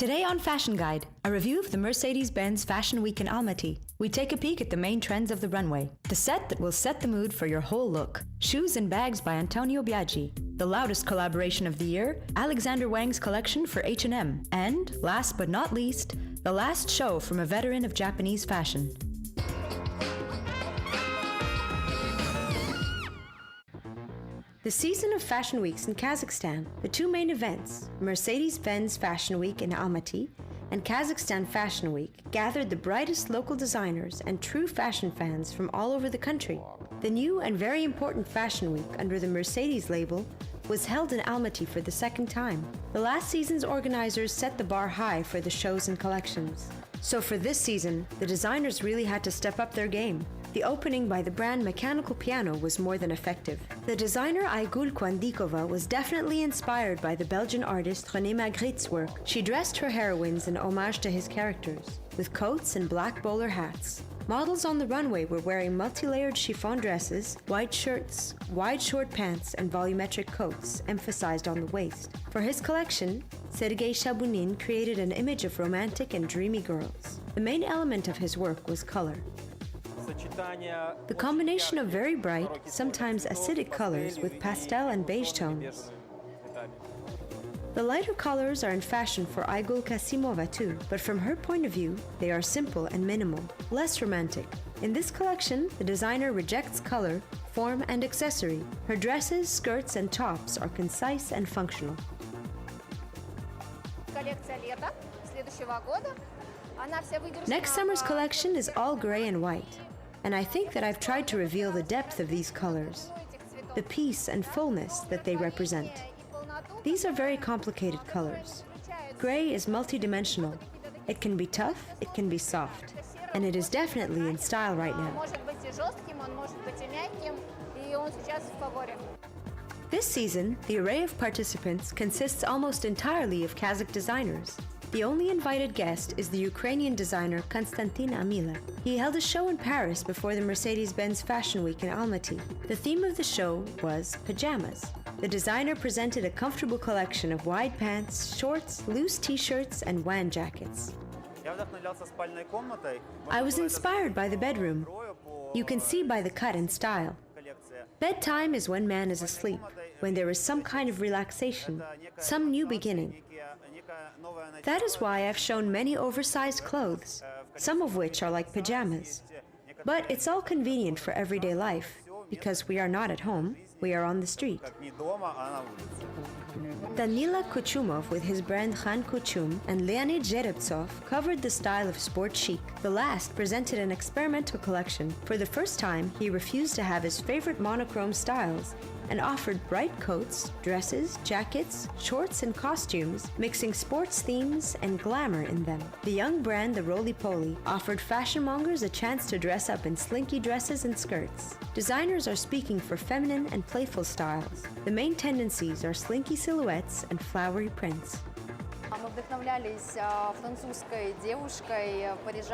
Today on Fashion Guide, a review of the Mercedes-Benz Fashion Week in Almaty. We take a peek at the main trends of the runway, the set that will set the mood for your whole look. Shoes and bags by Antonio Biaggi. The loudest collaboration of the year, Alexander Wang's collection for H&M. And, last but not least, the last show from a veteran of Japanese fashion. The season of fashion weeks in Kazakhstan, the two main events, Mercedes-Benz Fashion Week in Almaty and Kazakhstan Fashion Week, gathered the brightest local designers and true fashion fans from all over the country. The new and very important Fashion Week under the Mercedes label was held in Almaty for the second time. The last season's organizers set the bar high for the shows and collections. So for this season, the designers really had to step up their game. The opening by the brand Mechanical Piano was more than effective. The designer Aygul Kwandikova was definitely inspired by the Belgian artist René Magritte's work. She dressed her heroines in homage to his characters, with coats and black bowler hats. Models on the runway were wearing multi-layered chiffon dresses, white shirts, wide short pants, and volumetric coats, emphasized on the waist. For his collection, Sergei Shabunin created an image of romantic and dreamy girls. The main element of his work was color. The combination of very bright, sometimes acidic colors with pastel and beige tones. The lighter colors are in fashion for Aygul Kasimova too, but from her point of view, they are simple and minimal, less romantic. In this collection, the designer rejects color, form, and accessory. Her dresses, skirts, and tops are concise and functional. Next summer's collection is all gray and white, and I think that I've tried to reveal the depth of these colors, the peace and fullness that they represent. These are very complicated colors. Gray is multidimensional. It can be tough, it can be soft, and it is definitely in style right now. This season, the array of participants consists almost entirely of Kazakh designers. The only invited guest is the Ukrainian designer Konstantin Amila. He held a show in Paris before the Mercedes-Benz Fashion Week in Almaty. The theme of the show was pajamas. The designer presented a comfortable collection of wide pants, shorts, loose t-shirts, and Wang jackets. I was inspired by the bedroom. You can see by the cut and style. Bedtime is when man is asleep, when there is some kind of relaxation, some new beginning. That is why I've shown many oversized clothes, some of which are like pajamas. But it's all convenient for everyday life, because we are not at home, we are on the street. Danila Kuchumov with his brand Khan Kuchum and Leonid Zherevtsov covered the style of sport chic. The last presented an experimental collection. For the first time, he refused to have his favorite monochrome styles and offered bright coats, dresses, jackets, shorts, and costumes, mixing sports themes and glamour in them. The young brand, the Roly Poly, offered fashion mongers a chance to dress up in slinky dresses and skirts. Designers are speaking for feminine and playful styles. The main tendencies are slinky silhouettes and flowery prints.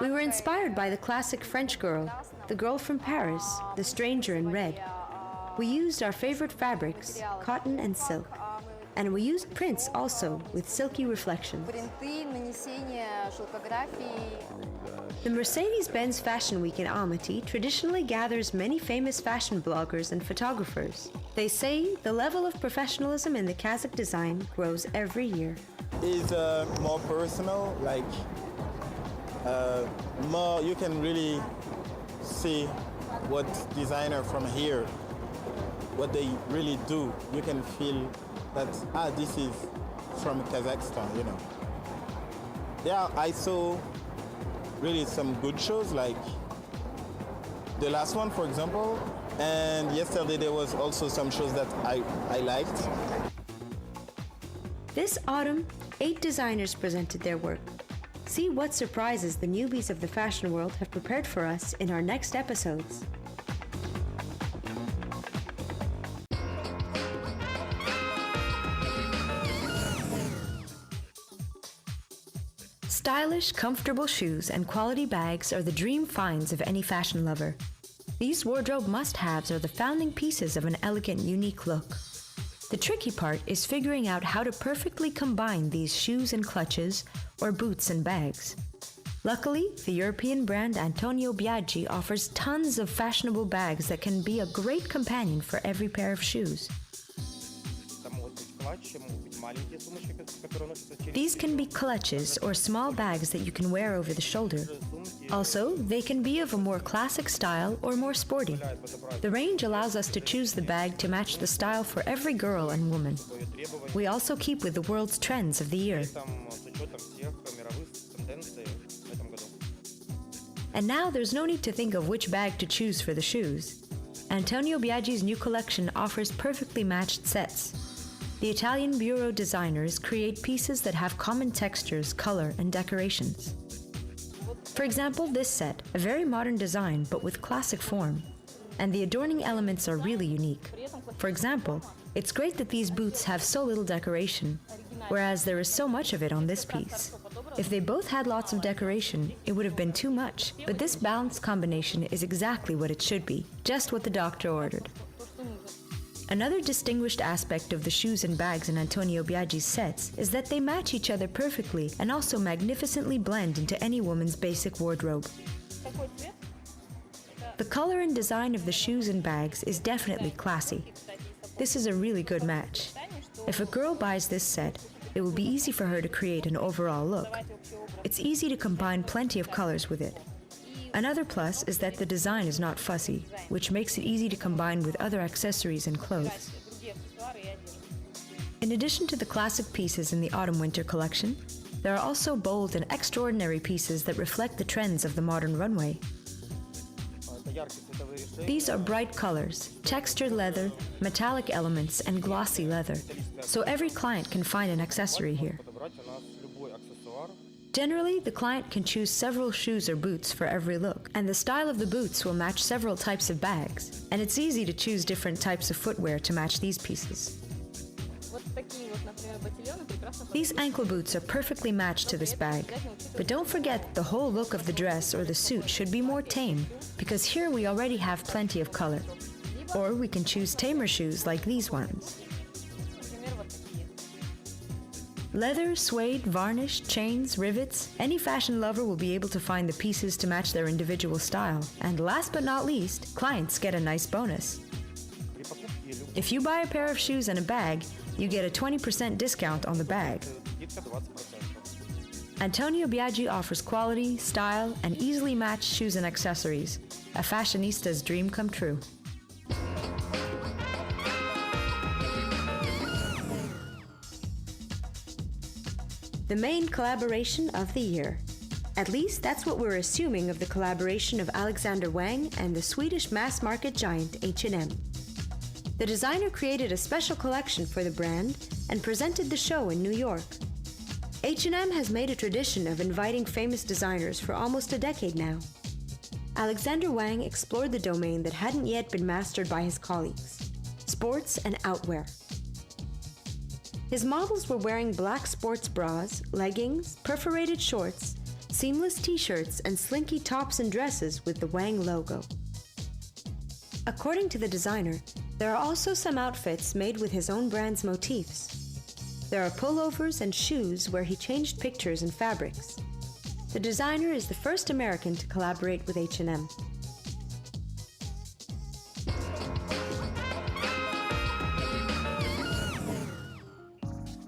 We were inspired by the classic French girl, the girl from Paris, the stranger in red. We used our favorite fabrics, cotton and silk, and we used prints also with silky reflections. The Mercedes-Benz Fashion Week in Almaty traditionally gathers many famous fashion bloggers and photographers. They say the level of professionalism in the Kazakh design grows every year. It's more personal, like more you can really see what designer from here, what they really do. You can feel that, this is from Kazakhstan, you know. Yeah, I saw really some good shows, like the last one, for example, and yesterday there was also some shows that I liked. This autumn, 8 designers presented their work. See what surprises the newbies of the fashion world have prepared for us in our next episodes. Stylish, comfortable shoes and quality bags are the dream finds of any fashion lover. These wardrobe must-haves are the founding pieces of an elegant, unique look. The tricky part is figuring out how to perfectly combine these shoes and clutches or boots and bags. Luckily, the European brand Antonio Biaggi offers tons of fashionable bags that can be a great companion for every pair of shoes. These can be clutches or small bags that you can wear over the shoulder. Also, they can be of a more classic style or more sporty. The range allows us to choose the bag to match the style for every girl and woman. We also keep with the world's trends of the year. And now there's no need to think of which bag to choose for the shoes. Antonio Biaggi's new collection offers perfectly matched sets. The Italian bureau designers create pieces that have common textures, color, and decorations. For example, this set, a very modern design but with classic form. And the adorning elements are really unique. For example, it's great that these boots have so little decoration, whereas there is so much of it on this piece. If they both had lots of decoration, it would have been too much, but this balanced combination is exactly what it should be, just what the doctor ordered. Another distinguished aspect of the shoes and bags in Antonio Biaggi's sets is that they match each other perfectly and also magnificently blend into any woman's basic wardrobe. The color and design of the shoes and bags is definitely classy. This is a really good match. If a girl buys this set, it will be easy for her to create an overall look. It's easy to combine plenty of colors with it. Another plus is that the design is not fussy, which makes it easy to combine with other accessories and clothes. In addition to the classic pieces in the autumn-winter collection, there are also bold and extraordinary pieces that reflect the trends of the modern runway. These are bright colors, textured leather, metallic elements, and glossy leather, so every client can find an accessory here. Generally, the client can choose several shoes or boots for every look, and the style of the boots will match several types of bags, and it's easy to choose different types of footwear to match these pieces. These ankle boots are perfectly matched to this bag, but don't forget the whole look of the dress or the suit should be more tame, because here we already have plenty of color. Or we can choose tamer shoes like these ones. Leather, suede, varnish, chains, rivets, any fashion lover will be able to find the pieces to match their individual style. And last but not least, clients get a nice bonus. If you buy a pair of shoes and a bag, you get a 20% discount on the bag. Antonio Biaggi offers quality, style, and easily matched shoes and accessories. A fashionista's dream come true. The main collaboration of the year. At least that's what we're assuming of the collaboration of Alexander Wang and the Swedish mass-market giant H&M. The designer created a special collection for the brand and presented the show in New York. H&M has made a tradition of inviting famous designers for almost a decade now. Alexander Wang explored the domain that hadn't yet been mastered by his colleagues: sports and outwear. His models were wearing black sports bras, leggings, perforated shorts, seamless t-shirts, and slinky tops and dresses with the Wang logo. According to the designer, there are also some outfits made with his own brand's motifs. There are pullovers and shoes where he changed pictures and fabrics. The designer is the first American to collaborate with H&M.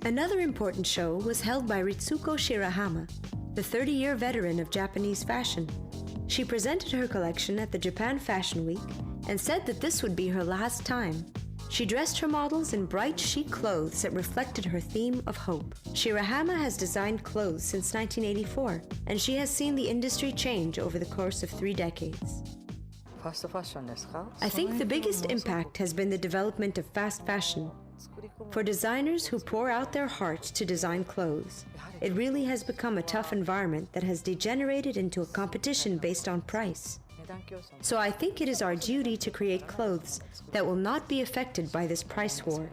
Another important show was held by Ritsuka Shirahama, the 30-year veteran of Japanese fashion. She presented her collection at the Japan Fashion Week and said that this would be her last time. She dressed her models in bright, chic clothes that reflected her theme of hope. Shirahama has designed clothes since 1984, and she has seen the industry change over the course of 3 decades. I think the biggest impact has been the development of fast fashion. For designers who pour out their hearts to design clothes, it really has become a tough environment that has degenerated into a competition based on price. So I think it is our duty to create clothes that will not be affected by this price war.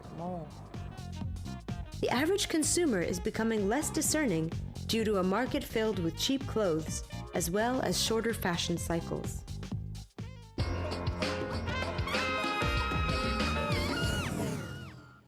The average consumer is becoming less discerning due to a market filled with cheap clothes, as well as shorter fashion cycles.